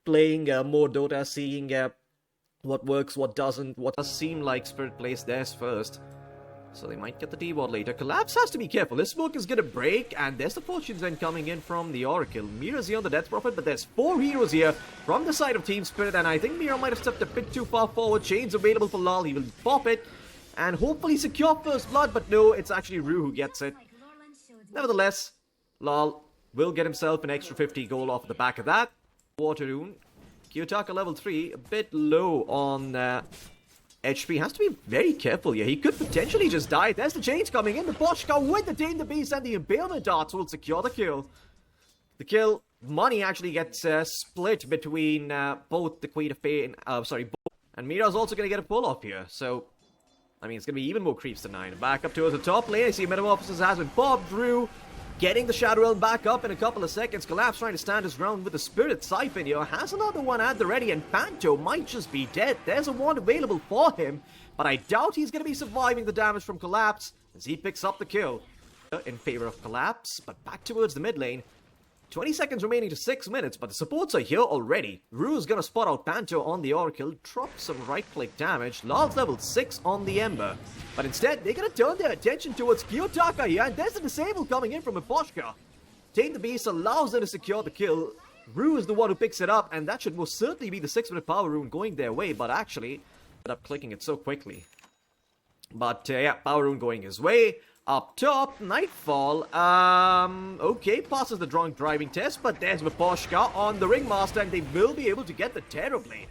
playing more Dota, seeing what works, what doesn't, what does seem like Spirit plays theirs first. So they might get the T-Bot later. Collapse has to be careful. This smoke is going to break, and there's the Fortune's End coming in from the Oracle. Mira's here on the Death Prophet, but there's 4 heroes here from the side of Team Spirit, and I think Mira might have stepped a bit too far forward. Chains available for Lal. He will pop it, and hopefully secure first blood, but no, it's actually Rue who gets it. Nevertheless, Lal will get himself an extra 50 gold off the back of that. Water Rune. Kiyotaka level 3, a bit low on HP. Has to be very careful here. He could potentially just die. There's the chains coming in. The Boschka with the Tame the Beast and the Impalement Darts will secure the kill. The kill money actually gets split between both the Queen of Pain, and Mira's also going to get a pull-off here. So, I mean, it's going to be even more creeps than 9. Back up towards the top lane. I see Metamorphosis has been popped. Drew getting the Shadow Realm back up in a couple of seconds. Collapse trying to stand his ground with the Spirit Siphon here. Has another one at the ready, and Panto might just be dead. There's a wand available for him, but I doubt he's going to be surviving the damage from Collapse as he picks up the kill in favor of Collapse. But back towards the mid lane. 20 seconds remaining to 6 minutes, but the supports are here already. Rue's gonna spot out Panto on the Oracle, drop some right-click damage. Lal's level 6 on the Ember. But instead, they're gonna turn their attention towards Kiyotaka here, and there's a disable coming in from Miposhka. Tame the Beast allows them to secure the kill. Rue is the one who picks it up, and that should most certainly be the 6-minute power rune going their way, but actually, ended up clicking it so quickly. But yeah, power rune going his way. Up top, Nightfall, okay, passes the drunk driving test, but there's Miposhka on the Ringmaster, and they will be able to get the Terrorblade.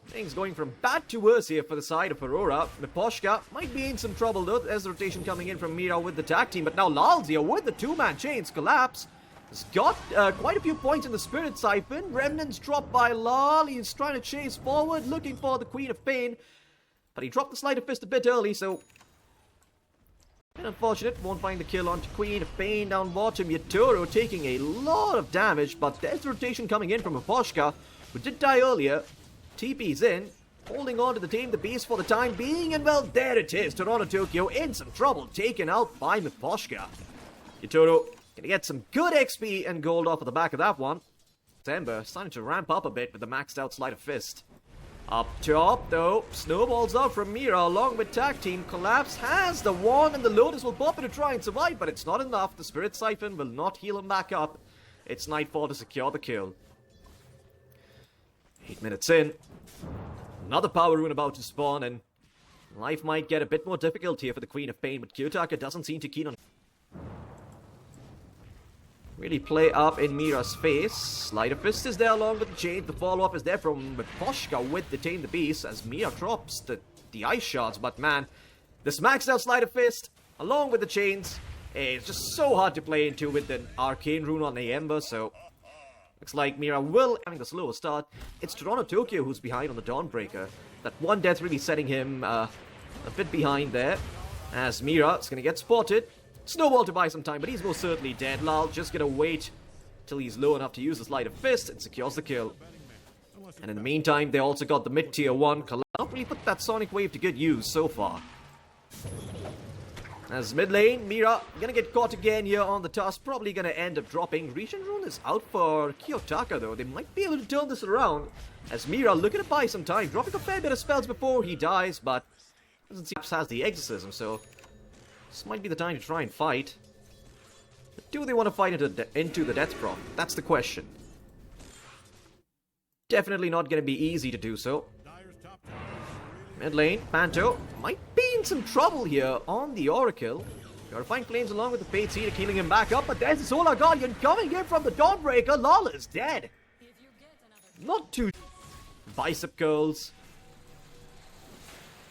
Things going from bad to worse here for the side of Aurora. Miposhka might be in some trouble though. There's the rotation coming in from Mira with the tag team, but now Lal's here with the 2-man chains. Collapse has got quite a few points in the Spirit Siphon. Remnants dropped by Lal. He's trying to chase forward, looking for the Queen of Pain, but he dropped the Sleight of Fist a bit early, so unfortunate, won't find the kill onto Queen of Pain. Down bottom, Yatoro taking a lot of damage, but there's the rotation coming in from Miposhka, who did die earlier. TP's in, holding on to the Tame the Beast for the time being, and well, there it is. Toronto Tokyo in some trouble, taken out by Miposhka. Yatoro gonna get some good XP and gold off of the back of that one. Ember starting to ramp up a bit with the maxed out Sleight of Fist. Up top, though, snowballs out from Mira along with Tag Team. Collapse has the wand, and the Lotus will pop in to try and survive, but it's not enough. The Spirit Siphon will not heal him back up. It's Nightfall to secure the kill. 8 minutes in. Another power rune about to spawn, and life might get a bit more difficult here for the Queen of Pain, but Kiyotaka doesn't seem too keen on really play up in Mira's face. Sleight of Fist is there along with the chain. The follow-up is there from Miposhka with the Tame the Beast as Mira drops the ice shards. But man, this maxed out Sleight of Fist along with the chains is just so hard to play into with the Arcane Rune on the Ember. So looks like Mira will having a slower start. It's Toronto Tokyo who's behind on the Dawnbreaker. That one death really setting him a bit behind there, as Mira is going to get spotted. Snowball to buy some time, but he's most certainly dead. Lal just gonna wait till he's low enough to use the Sleight of Fist and secures the kill. And in the meantime, they also got the mid-tier 1. Collapse not really put that Sonic Wave to good use so far. As mid lane, Mira gonna get caught again here on the tusk, probably gonna end up dropping. Regen Rune is out for Kiyotaka though. They might be able to turn this around, as Mira looking to buy some time, dropping a fair bit of spells before he dies, but doesn't seem to has the Exorcism, so this might be the time to try and fight. But do they want to fight into the Death Prop? That's the question. Definitely not going to be easy to do so. Mid lane, Panto might be in some trouble here on the Oracle. Gotta find Flames along with the Fate Seed healing him back up, but there's the Solar Guardian coming in from the Dawnbreaker. Lal is dead. Not too... Bicep curls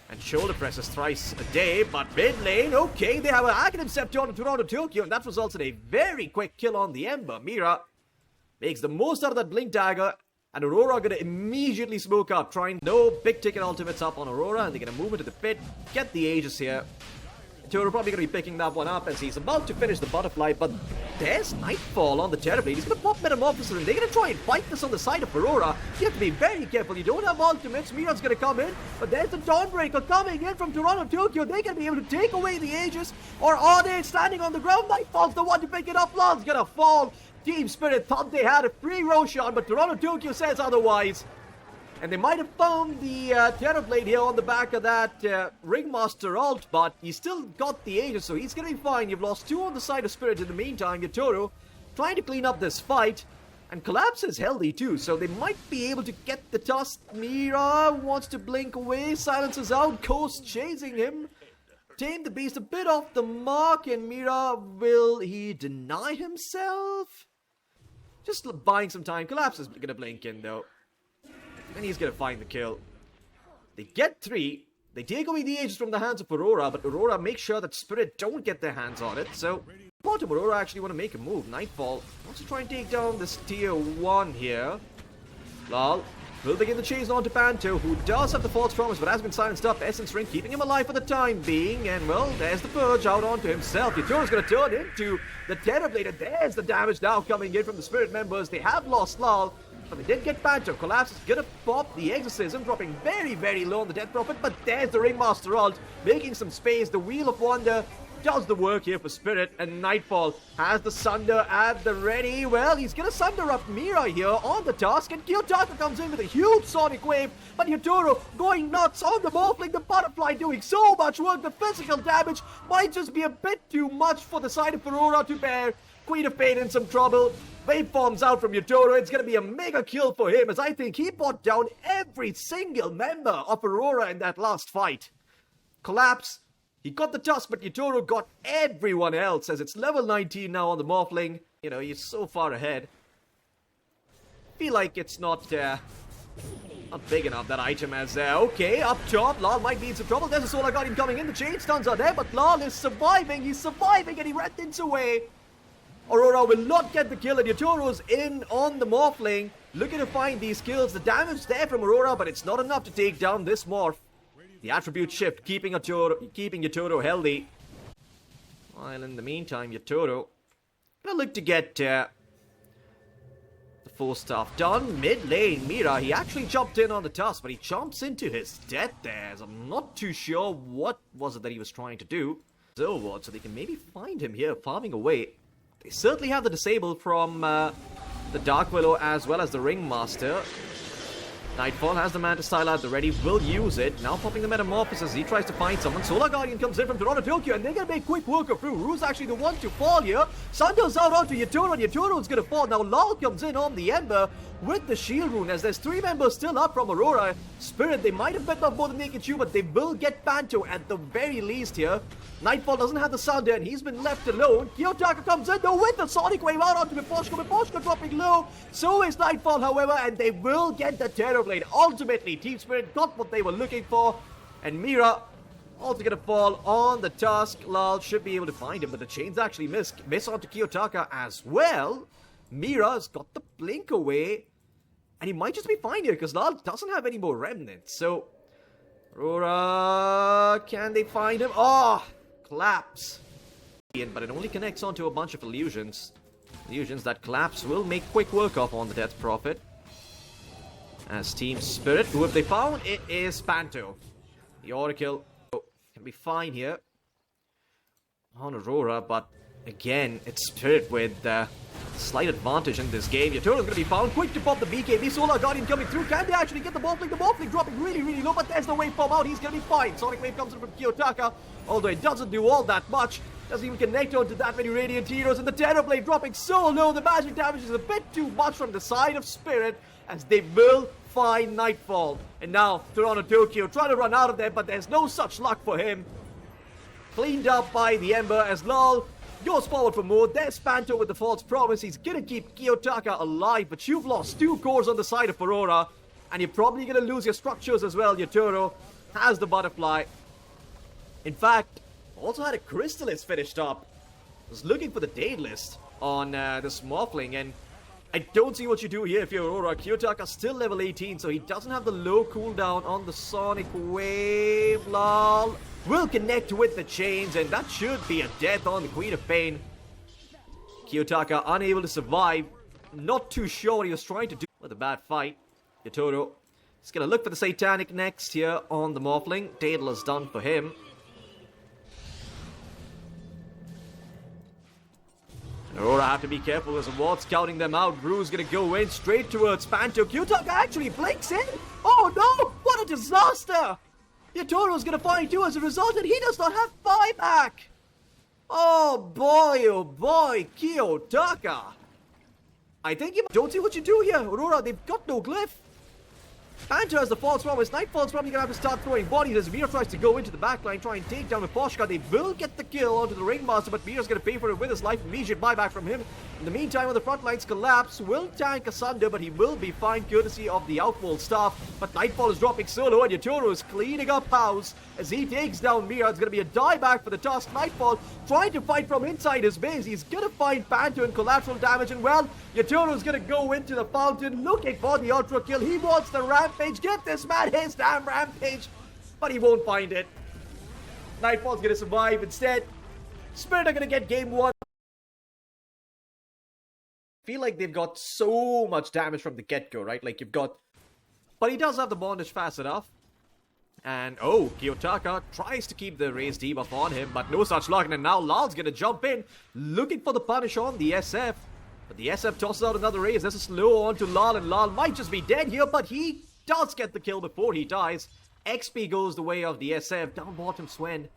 and shoulder presses thrice a day, but mid lane, okay, they have an Arcanum Scepter on Toronto Tokyo, and that results in a very quick kill on the Ember. Mira makes the most out of that Blink Dagger, and Aurora gonna immediately smoke up, trying no big ticket ultimates up on Aurora, and they're gonna move into the pit, get the Aegis here. Toro probably gonna be picking that one up as he's about to finish the butterfly, but there's Nightfall on the Terrorblade. He's gonna pop Metamorphosis, and they're gonna try and fight this on the side of Aurora. You have to be very careful. You don't have ultimates. Miran's gonna come in, but there's the Dawnbreaker coming in from Toronto Tokyo. They're gonna be able to take away the Aegis, or are they standing on the ground? Nightfall's the one to pick it up. Lal's gonna fall. Team Spirit thought they had a free Roshan, but Toronto Tokyo says otherwise. And they might have found the Terrorblade here on the back of that Ringmaster ult, but he's still got the Aegis, so he's going to be fine. You've lost 2 on the side of Spirit in the meantime. Yotaro trying to clean up this fight. And Collapse is healthy too, so they might be able to get the Tusk. Mira wants to blink away, silences out, Ghost chasing him. Tame the Beast a bit off the mark, and Mira, will he deny himself? Just buying some time. Collapse is going to blink in though. And he's going to find the kill. They get 3. They take away the Aegis from the hands of Aurora, but Aurora makes sure that Spirit don't get their hands on it. So, bottom Aurora actually want to make a move. Nightfall wants to try and take down this tier 1 here. Lol. Will begin the chase on to Panto, who does have the false promise, but has been silenced up. Essence Ring keeping him alive for the time being. And, well, there's the Purge out onto himself. Yotoro's going to turn into the Terrorblade, and there's the damage now coming in from the Spirit members. They have lost Lal. But they did get Panto. Collapse is gonna pop the Exorcism, dropping very, very low on the Death Prophet. But there's the Ringmaster ult, making some space. The Wheel of Wonder does the work here for Spirit. And Nightfall has the Sunder at the ready. Well, he's gonna Sunder up Mira here on the Tusk. And Kiyotaka comes in with a huge Sonic Wave. But Yotaro going nuts on the Morphling. The Butterfly doing so much work. The physical damage might just be a bit too much for the side of Aurora to bear. Queen of Pain in some trouble. Waveforms out from Yotaro. It's going to be a mega kill for him, as I think he brought down every single member of Aurora in that last fight. Collapse. He got the Tusk, but Yotaro got everyone else, as it's level 19 now on the Morphling. You know, he's so far ahead. Feel like it's not big enough, that item, as okay, up top, Lal might be in some trouble. There's a Solar Guardian coming in. The chain stuns are there, but Lal is surviving. He's surviving, and he rents away. Aurora will not get the kill, and Yotoro's in on the Morphling, looking to find these kills. The damage there from Aurora, but it's not enough to take down this Morph. The attribute shift, keeping Yotaro healthy. While in the meantime, Yotaro gonna look to get the full stuff done. Mid lane, Mira, he actually jumped in on the Tusk, but he jumps into his death there. So I'm not too sure what was it that he was trying to do. So they can maybe find him here, farming away. They certainly have the disable from the Dark Willow as well as the Ringmaster. Nightfall has the Manta Style at the ready, will use it. Now popping the Metamorphosis, he tries to find someone. Solar Guardian comes in from Toronto Tokyo, and they're going to make quick work of Rue. Rue's actually the one to fall here. Sunder's out onto Yotaro, and Yotoro's going to fall. Now Lal comes in on the Ember with the Shield Rune, as there's 3 members still up from Aurora. Spirit, they might have bet off more than they can chew, but they will get Panto at the very least here. Nightfall doesn't have the Sunder, and he's been left alone. Kiyotaka comes in though with the Sonic Wave out onto Miposhka. Miposhka dropping low. So is Nightfall, however, and they will get the Terrorblade. Ultimately, Team Spirit got what they were looking for. And Mira also gonna fall on the Tusk. Lal should be able to find him, but the chains actually miss onto Kiyotaka as well. Mira's got the blink away. And he might just be fine here, because Lal doesn't have any more remnants. So, Aurora, can they find him? Oh! Collapse. But it only connects onto a bunch of illusions. Illusions that Collapse will make quick work of on the Death Prophet. As Team Spirit, who have they found? It is Panto. The Oracle can be fine here on Aurora, but again, it's Spirit with slight advantage in this game. Yotoro's going to be found. Quick to pop the BKB. Solar Guardian coming through. Can they actually get the Morphling? The Morphling dropping really, really low, but there's the waveform out. He's going to be fine. Sonic Wave comes in from Kiyotaka, although it doesn't do all that much. Doesn't even connect onto that many Radiant Heroes. And the Terrorblade dropping so low. The magic damage is a bit too much from the side of Spirit, as they will find Nightfall. And now, Toronto Tokyo trying to run out of there, but there's no such luck for him. Cleaned up by the Ember as Lal goes forward for more. There's Panto with the false promise. He's gonna keep Kiyotaka alive, but you've lost 2 cores on the side of Aurora, and you're probably gonna lose your structures as well. Yotaro has the Butterfly. In fact, also had a Crystallis finished up. Was looking for the Daedalus on this Morphling, and I don't see what you do here if you're Aurora. Kiyotaka still level 18, so he doesn't have the low cooldown on the Sonic Wave. Lal will connect with the chains, and that should be a death on the Queen of Pain. Kiyotaka unable to survive. Not too sure what he was trying to do with a bad fight. Yotaro is going to look for the Satanic next here on the Morphling. Daedal is done for him. Aurora have to be careful as Ward's scouting them out. Bru's gonna go in straight towards Panto. Q-Tuck actually blinks in. Oh no! What a disaster! Yatoro's gonna find two as a result, and he does not have buyback! Oh boy, Kiyotaka! I think you don't see what you do here, Aurora. They've got no glyph. Panto has the false promise. Nightfall's probably gonna have to start throwing bodies as Mira tries to go into the backline, try and take down with Poshka. They will get the kill onto the Ringmaster, but Mira's gonna pay for it with his life. Immediate buyback from him. In the meantime, when the front lines collapse, will tank asunder, but he will be fine courtesy of the outwall staff. But Nightfall is dropping solo, and Yatoro is cleaning up house as he takes down Mira. It's gonna be a dieback for the Tusk. Nightfall trying to fight from inside his base. He's gonna find Panto and collateral damage, and well, Yatoro's gonna go into the fountain looking for the ultra kill. He wants the rampage. Give this man his damn rampage, but he won't find it. Nightfall's gonna survive instead. Spirit are gonna get game one. I feel like they've got so much damage from the get-go, right? Like, you've got... But he does have the bondage fast enough. And, oh, Kiyotaka tries to keep the raised debuff on him, but no such luck. And now Lal's gonna jump in, looking for the punish on the SF. But the SF tosses out another raise. There's a slow on to Lal, and Lal might just be dead here, but he does get the kill before he dies. XP goes the way of the SF. Down bottom, Swen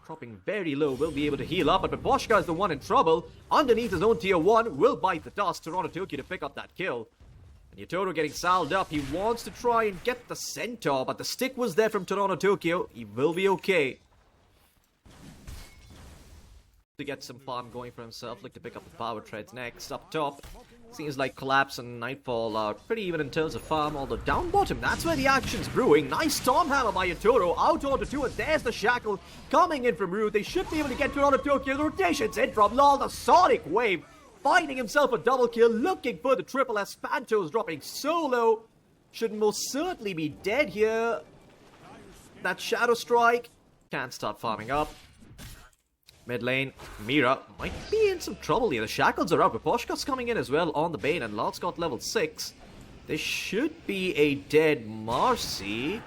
dropping very low, will be able to heal up, but Poshka is the one in trouble. Underneath his own tier 1, will bite the dust. Toronto Tokyo to pick up that kill. And Yatoro getting salved up. He wants to try and get the centaur, but the stick was there from Toronto Tokyo. He will be okay. To get some farm going for himself. Look to pick up the power treads next. Up top, seems like Collapse and Nightfall are pretty even in terms of farm, although down bottom, that's where the action's brewing. Nice Stormhammer by Yatoro, out onto 2, and there's the Shackle coming in from Rue. They should be able to get Toronto Tokyo. The rotations in from Lal, the Sonic Wave, finding himself a double kill, looking for the triple as Panto's dropping solo. Should most certainly be dead here. That Shadow Strike can't start farming up. Mid lane, Mira might be in some trouble here. The Shackles are up, but Poshka's coming in as well on the Bane, and Lal's got level 6. There should be a dead Marcy,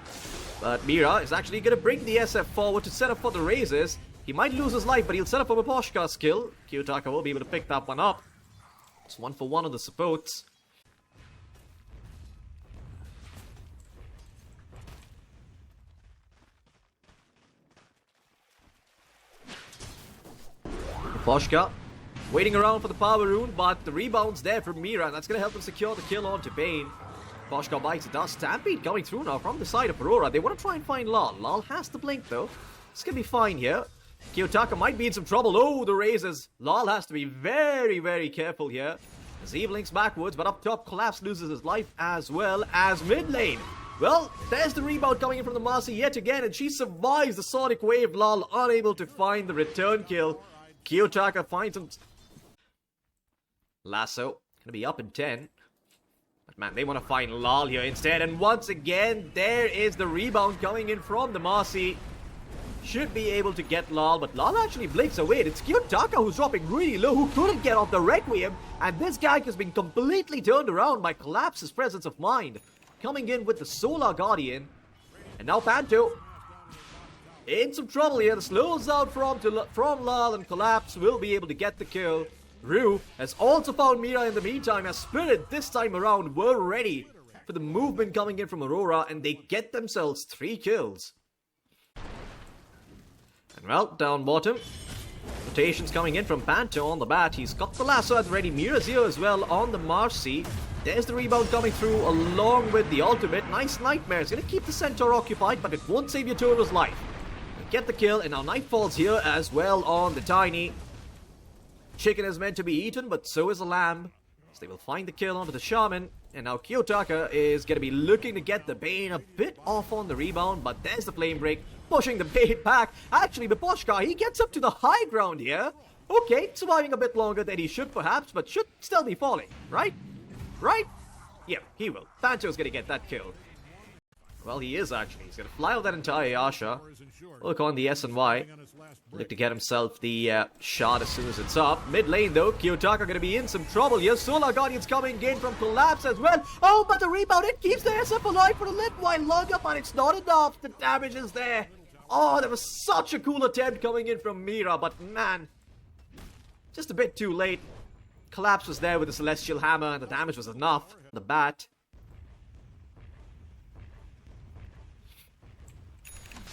but Mira is actually going to bring the SF forward to set up for the raises. He might lose his life, but he'll set up for a Poshka's kill. Kiyotaka will be able to pick that one up. It's 1 for 1 on the supports. Poshka waiting around for the power rune, but the rebound's there from Mira, and that's going to help him secure the kill onto Bane. Poshka bites the dust. Stampede coming through now from the side of Aurora. They want to try and find Lal. Lal has the blink though. It's going to be fine here. Kiyotaka might be in some trouble. Oh, the raises. Lal has to be very, very careful here. As he blinks backwards, but up top, Collapse loses his life as well as mid lane. Well, there's the rebound coming in from the Marcy yet again, and she survives the Sonic Wave. Lal unable to find the return kill. Kiyotaka finds him. Lasso, gonna be up in 10. But man, they want to find Lal here instead. And once again, there is the rebound coming in from the Marcy. Should be able to get Lal, but Lal actually blinks away. It's Kiyotaka who's dropping really low, who couldn't get off the Requiem. And this guy has been completely turned around by Collapse's presence of mind. Coming in with the Solar Guardian. And now Panto in some trouble here. The slows out from Lal, and Collapse will be able to get the kill. Rue has also found Mira in the meantime, as Spirit this time around were ready for the movement coming in from Aurora, and they get themselves 3 kills. And well, down bottom, rotations coming in from Panto on the bat. He's got the lasso at ready. Mira's here as well on the Marcy. There's the rebound coming through along with the ultimate. Nice Nightmare. It's going to keep the Centaur occupied, but it won't save Yatoro's life. Get the kill, and now Nightfall's here as well on the Tiny. Chicken is meant to be eaten, but so is a lamb. So they will find the kill onto the Shaman. And now Kiyotaka is going to be looking to get the Bane a bit off on the rebound, but there's the Flame Break, pushing the Bane back. Actually, Poshka, he gets up to the high ground here. Okay, surviving a bit longer than he should perhaps, but should still be falling, right? Right? Yeah, he will. Panto's going to get that kill. Well, he is actually. He's going to fly out that entire Yasha. Look on the S and Y. Look to get himself the shot as soon as it's up. Mid lane though, Kiyotaka going to be in some trouble here. Solar Guardian's coming in from Collapse as well. Oh, but the rebound, it keeps the SF alive for a little while longer, but it's not enough. The damage is there. Oh, there was such a cool attempt coming in from Mira, but man, just a bit too late. Collapse was there with the Celestial Hammer, and the damage was enough. The bat.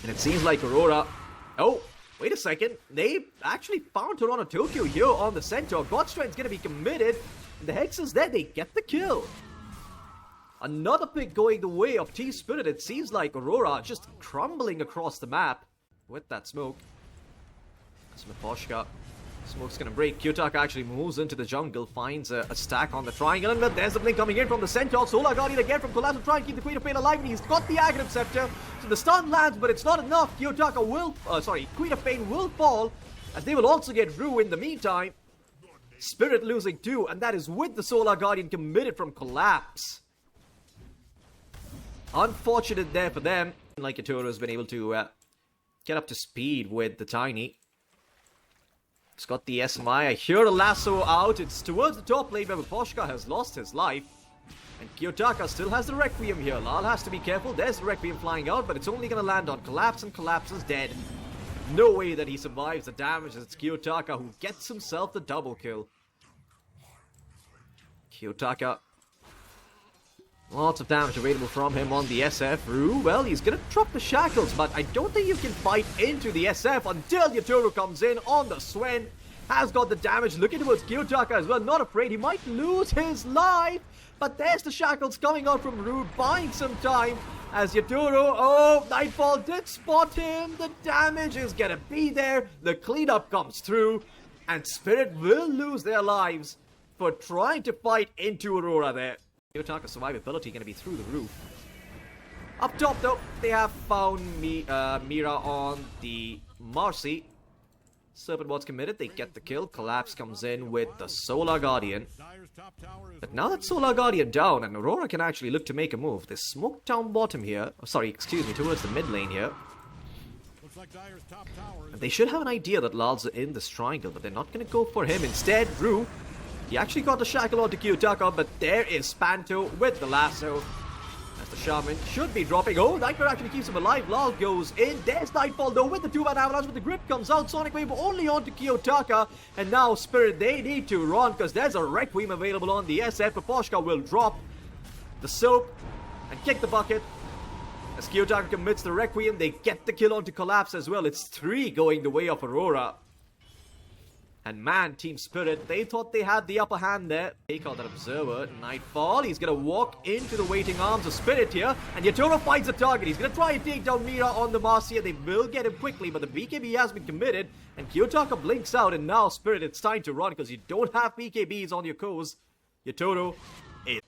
And it seems like Aurora... Oh, wait a second. They actually found Toronto Tokyo here on the Centaur. Godstrand's going to be committed. And the Hex is there. They get the kill. Another pick going the way of T-Spirit. It seems like Aurora just crumbling across the map with that smoke. Smiposhka. Smoke's gonna break. Kyotaka actually moves into the jungle, finds a stack on the triangle, and there's the blink coming in from the Centaur. Solar Guardian again from Collapse to try and keep the Queen of Pain alive, and he's got the Aghanim Scepter. So the stun lands, but it's not enough. Kyotaka will, Queen of Pain will fall, as they will also get Rue in the meantime. Spirit losing 2, and that is with the Solar Guardian committed from Collapse. Unfortunate there for them. Like Yatoro has been able to get up to speed with the Tiny. It's got the SMI. I hear a lasso out. It's towards the top lane where Poshka has lost his life. And Kyotaka still has the Requiem here. Lal has to be careful. There's the Requiem flying out, but it's only going to land on Collapse, and Collapse is dead. No way that he survives the damage. It's Kyotaka who gets himself the double kill. Kyotaka. Lots of damage available from him on the SF. Rue, well, he's going to drop the shackles, but I don't think you can fight into the SF until Yatoro comes in on the Swen. Has got the damage, looking towards Kyotaka as well, not afraid. He might lose his life, but there's the shackles coming out from Rue, buying some time as Yatoro, oh, Nightfall did spot him. The damage is going to be there. The cleanup comes through, and Spirit will lose their lives for trying to fight into Aurora there. Kyotaka's survivability going to be through the roof. Up top though, they have found Mira on the Marcy. Serpent Ward's committed, they get the kill. Collapse comes in with the Solar Guardian. But now that Solar Guardian down, and Aurora can actually look to make a move. They smoke down bottom here. Oh, sorry, excuse me, towards the mid lane here. And they should have an idea that Lal's in this triangle, but they're not going to go for him. Instead, Rue, he actually got the shackle onto Kyotaka, but there is Spanto with the lasso. As the Shaman should be dropping. Oh, Nightmare actually keeps him alive. Lal goes in. There's Nightfall though with the 2-man avalanche, but the grip comes out. Sonic Wave only onto Kyotaka. And now Spirit, they need to run because there's a Requiem available on the SF. Poposhka will drop the soap and kick the bucket. As Kyotaka commits the Requiem, they get the kill onto Collapse as well. It's 3 going the way of Aurora. And man, Team Spirit, they thought they had the upper hand there. Take out that Observer. Nightfall, he's going to walk into the waiting arms of Spirit here. And Yatoro finds the target. He's going to try and take down Mira on the Marcia. They will get him quickly, but the BKB has been committed. And Kyotaka blinks out, and now Spirit, it's time to run because you don't have BKBs on your coast. Yatoro is...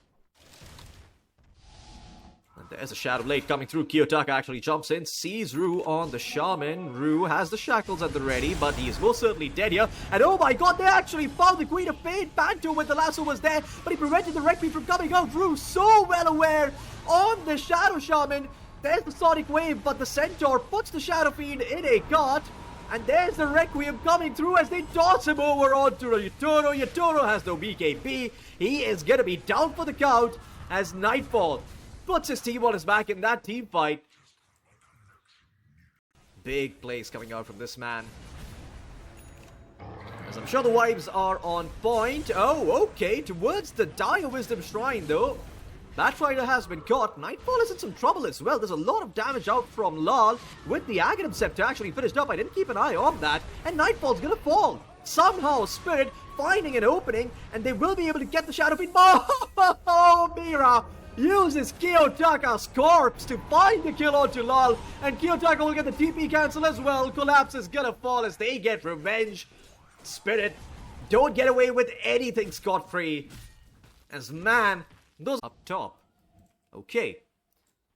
And there's a Shadow Blade coming through. Kyotaka actually jumps in, sees Rue on the Shaman. Rue has the shackles at the ready, but he is most certainly dead here. And oh my god, they actually found the Queen of Fate. Panto with the lasso was there, but he prevented the Requiem from coming out. Rue so well aware on the Shadow Shaman. There's the Sonic Wave, but the Centaur puts the Shadow Fiend in a cart. And there's the Requiem coming through as they toss him over onto Yatoro. Yatoro has no BKB. He is going to be down for the count as Nightfall puts his team on his back in that team fight. Big plays coming out from this man. As I'm sure the vibes are on point. Oh, okay. Towards the Dire Wisdom Shrine, though. Batrider has been caught. Nightfall is in some trouble as well. There's a lot of damage out from Lal with the Aghanim Scepter actually finished up. I didn't keep an eye on that. And Nightfall's gonna fall. Somehow, Spirit finding an opening, and they will be able to get the Shadow Fiend. Oh, Mira uses Kyotaka's corpse to find the kill onto Lal, and Kyotaka will get the TP cancel as well. Collapse is gonna fall as they get revenge. Spirit don't get away with anything scot-free. As man, those up top. Okay.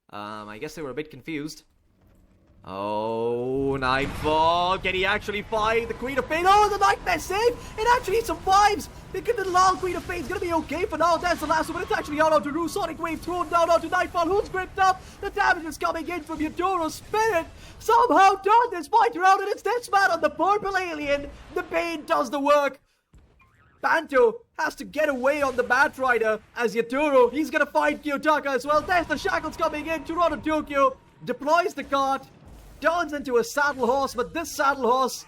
I guess they were a bit confused. Oh, Nightfall. Can he actually find the Queen of Pain? Oh, the Nightmare save! It actually survives! The little Queen of Pain is going to be okay for now. There's the last one, but it's actually out onto Rue. Sonic Wave thrown down onto Nightfall, who's gripped up. The damage is coming in from Yatoro. Spirit somehow turned this fight around, and it's this man on the purple alien. The Pain does the work. Panto has to get away on the Batrider as Yatoro, he's going to find Kyotaka as well. There's the shackles coming in. Toronto Tokyo deploys the cart, turns into a saddle horse, but this saddle horse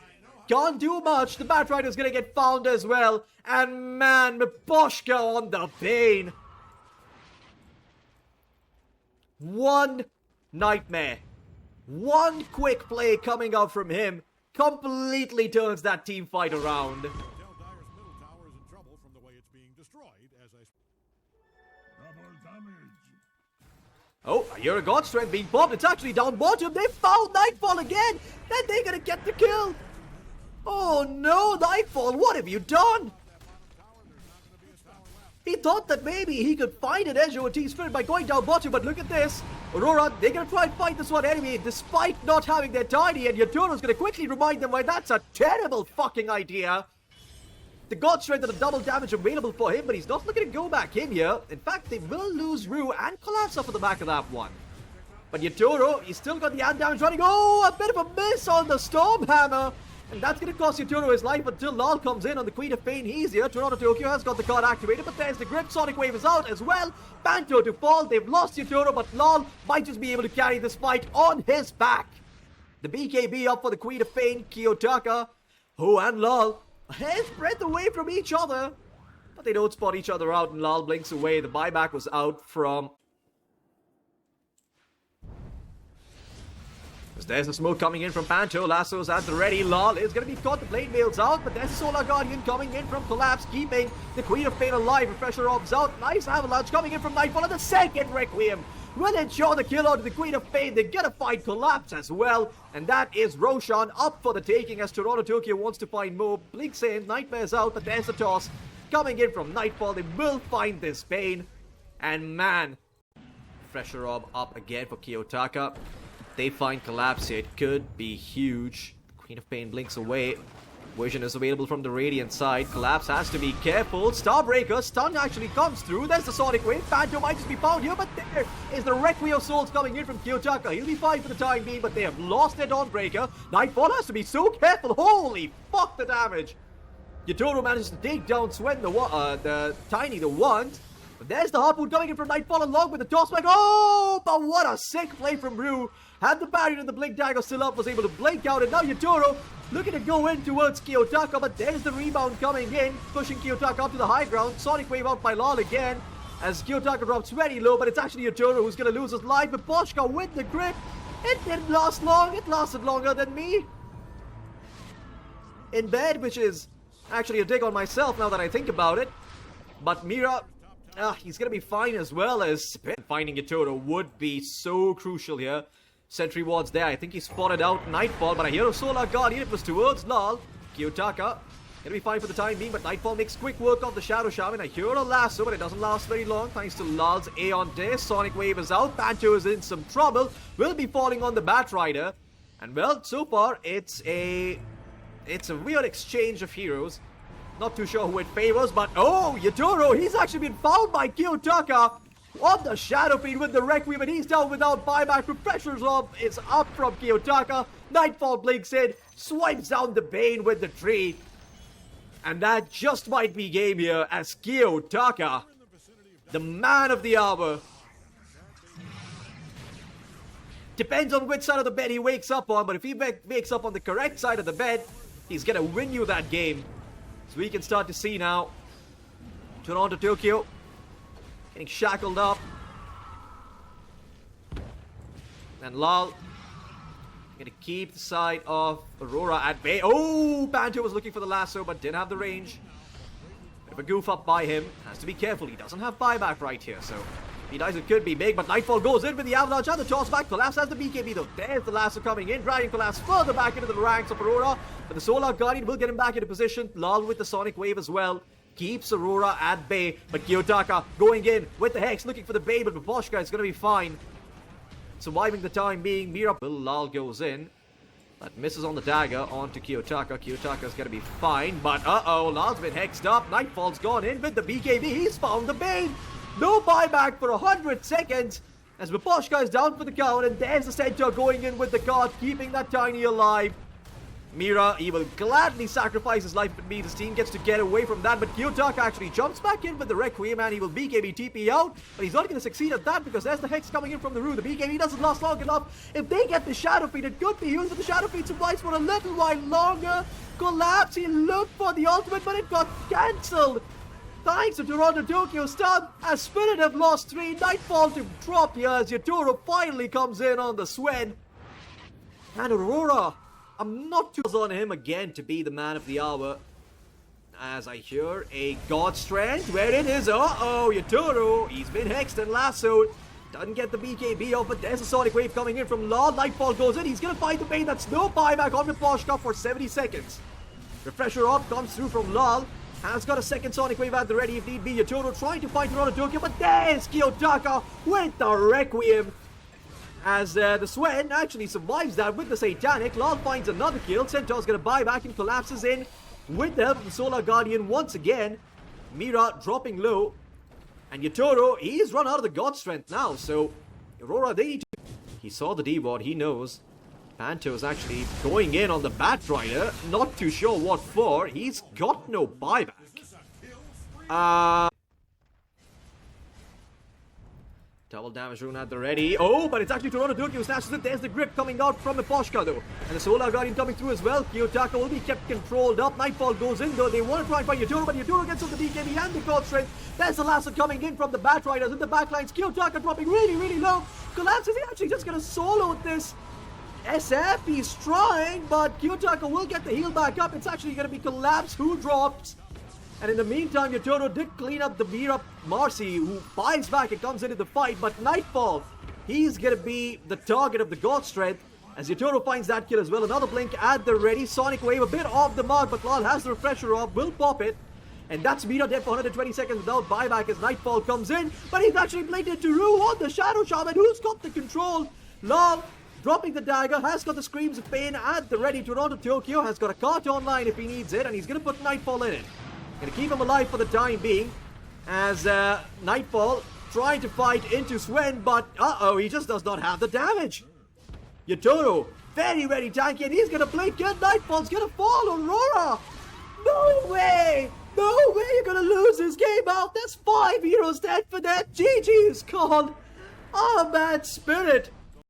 Can't do much. The Batrider's gonna get found as well. And man, Miposhka on the pain. One nightmare. One quick play coming out from him completely turns that team fight around. Oh, AUORA God Strength being popped. It's actually down bottom. They found Nightfall again. Then they're gonna get the kill. Oh no, Nightfall, what have you done? He thought that maybe he could find an edge over T-Spirit by going down bottom, but look at this. Aurora, they're gonna try and fight this one enemy despite not having their tiny, and Yatoro's gonna quickly remind them why that's a terrible fucking idea. The God Strength and the double damage available for him, but he's not looking to go back in here. In fact, they will lose Rue and collapse off of the back of that one. But Yatoro, he's still got the hand damage running. Oh, a bit of a miss on the Storm Hammer. And that's going to cost Yatoro his life until Lal comes in on the Queen of Pain. He's here. Toronto Tokyo has got the card activated, but there's the grip. Sonic Wave is out as well. Panto to fall. They've lost Yatoro, but Lal might just be able to carry this fight on his back. The BKB up for the Queen of Pain, Kiyotaka. Oh, and Lal a hair's breadth away from each other. But they don't spot each other out, and Lal blinks away. The buyback was out from... There's the smoke coming in from Panto. Lasso's at the ready. Lal is going to be caught. The blade mail's out, but there's the Solar Guardian coming in from Collapse, keeping the Queen of Pain alive. Refresher Orb's out. Nice avalanche coming in from Nightfall, and the second Requiem will ensure the kill out of the Queen of Pain. They're going to find Collapse as well, and that is Roshan up for the taking as Toronto Tokyo wants to find more. Blinks in, Nightmare's out, but there's the toss coming in from Nightfall. They will find this Pain, and man, Refresher Orb up again for Kiyotaka. They find Collapse here. It could be huge. Queen of Pain blinks away. Vision is available from the Radiant side. Collapse has to be careful. Starbreaker. Stun actually comes through. There's the Sonic Wave. Panto might just be found here, but there is the Requiem Souls coming in from Kiyotaka. He'll be fine for the time being, but they have lost their Dawnbreaker. Nightfall has to be so careful. Holy fuck, the damage. Yatoro manages to take down Swen, the Tiny, the Wand. But there's the Harpoon coming in from Nightfall along with the tossback. Oh, but what a sick play from Rue. Had the barrier and the Blink Dagger still up, was able to blink out, and now Yatoro looking to go in towards Kiyotaka, but there's the rebound coming in, pushing Kiyotaka up to the high ground. Sonic Wave out by Lal again, as Kiyotaka drops very low, but it's actually Yatoro who's going to lose his life. But Poshka with the grip. It didn't last long, it lasted longer than me in bed, which is actually a dig on myself now that I think about it. But Mira, he's going to be fine as well, as finding Yatoro would be so crucial here. Sentry Ward's there. I think he spotted out Nightfall, but I hear a Solar Guardian. It was towards Lal. Kiyotaka gonna be fine for the time being, but Nightfall makes quick work of the Shadow Shaman. I hear a lasso, but it doesn't last very long thanks to Lal's Aeon Days. Sonic Wave is out. Panto is in some trouble. Will be falling on the Batrider. And well, so far it's a weird exchange of heroes. Not too sure who it favors, but oh, Yatoro, he's actually been found by Kiyotaka on the Shadow Fiend with the Requiem, and he's down without buyback. Refresher's Orb is up from Kiyotaka. Nightfall blinks in, swipes down the Bane with the tree. And that just might be game here, as Kiyotaka, the man of the hour. Depends on which side of the bed he wakes up on, but if he wakes up on the correct side of the bed, he's gonna win you that game. So we can start to see now Toronto Tokyo getting shackled up. And Lal gonna keep the side of Aurora at bay. Oh, Panto was looking for the lasso but didn't have the range. Bit of a goof up by him. Has to be careful. He doesn't have buyback right here, so if he dies it could be big. But Nightfall goes in with the avalanche and the toss back. Collapse has the BKB though. There's the lasso coming in, dragging Collapse further back into the ranks of Aurora. But the Solar Guardian will get him back into position. Lal with the Sonic Wave as well keeps Aurora at bay, but Kiyotaka going in with the Hex, looking for the bay, but Baboshka is going to be fine. Surviving the time being, Mira, Lal goes in, but misses on the dagger onto Kiyotaka. Kiyotaka's going to be fine, but Lal's been hexed up. Nightfall's gone in with the BKB. He's found the Bane. No buyback for 100 seconds, as Baboshka is down for the count, and there's the Centaur going in with the guard, keeping that Tiny alive. Mira, he will gladly sacrifice his life, but me, his team gets to get away from that, but Gyotaka actually jumps back in with the Requiem and he will BKB TP out, but he's not going to succeed at that because there's the Hex coming in from the room. The BKB doesn't last long enough. If they get the Shadow Feed, it could be used, but the Shadow Feed survives for a little while longer. Collapse, he looked for the ultimate, but it got cancelled. Thanks to Toronto Tokyo stun, as Spirit have lost 3, Nightfall to drop here as Yatoro finally comes in on the Swen. And Aurora, I'm not too on him again to be the man of the hour. As I hear a God Strength, where it is. Uh-oh, Yatoro, he's been hexed and lassoed. Doesn't get the BKB off, but there's a Sonic Wave coming in from Law. Nightfall goes in, he's gonna fight the pain. That's no buyback on the Poshka for 70 seconds. Refresher up comes through from Lal. Has got a second Sonic Wave at the ready if need be. Yatoro trying to fight Toronto Tokyo, but there's Gyotaka with the Requiem. As the Swen actually survives that with the Satanic. Lal finds another kill. Centaur's gonna buy back and collapses in with the help of the Solar Guardian once again. Mira dropping low. And Yatoro, he's run out of the God Strength now. So Aurora, they need to... He saw the D-Ward, he knows. Panto's actually going in on the Batrider. Not too sure what for. He's got no buyback. Double damage rune at the ready. Oh, but it's actually Toronto Tokyo who snatches it. There's the grip coming out from the Poshka though. And the Solar Guardian coming through as well. Gyotaka will be kept controlled up. Nightfall goes in though. They want to try and find Yatoro, but Yatoro gets on the BKB and the God Strength. There's the lasso coming in from the Batriders in the backlines. Gyotaka dropping really, really low. Collapses. He actually just gonna solo this. SF, he's trying, but Gyotaka will get the heal back up. It's actually gonna be Collapse who drops. And in the meantime, Yatoro did clean up the Mira Marcy, who buys back and comes into the fight. But Nightfall, he's going to be the target of the God Strength. As Yatoro finds that kill as well. Another blink at the ready. Sonic Wave, a bit off the mark, but Lal has the refresher off, will pop it. And that's Mira dead for 120 seconds without buyback as Nightfall comes in. But he's actually bladed to Rue on the Shadow Shaman, who's got the control. Lal dropping the dagger, has got the Screams of Pain at the ready. Toronto Tokyo has got a cart online if he needs it, and he's going to put Nightfall in it. Gonna keep him alive for the time being, as Nightfall trying to fight into Swen, but uh-oh, he just does not have the damage. Yatoro, very ready tanky, and he's gonna play good. Nightfall's gonna fall, Aurora! No way! No way you're gonna lose this game out! There's 5 heroes dead for that. GG is called. Oh man, Spirit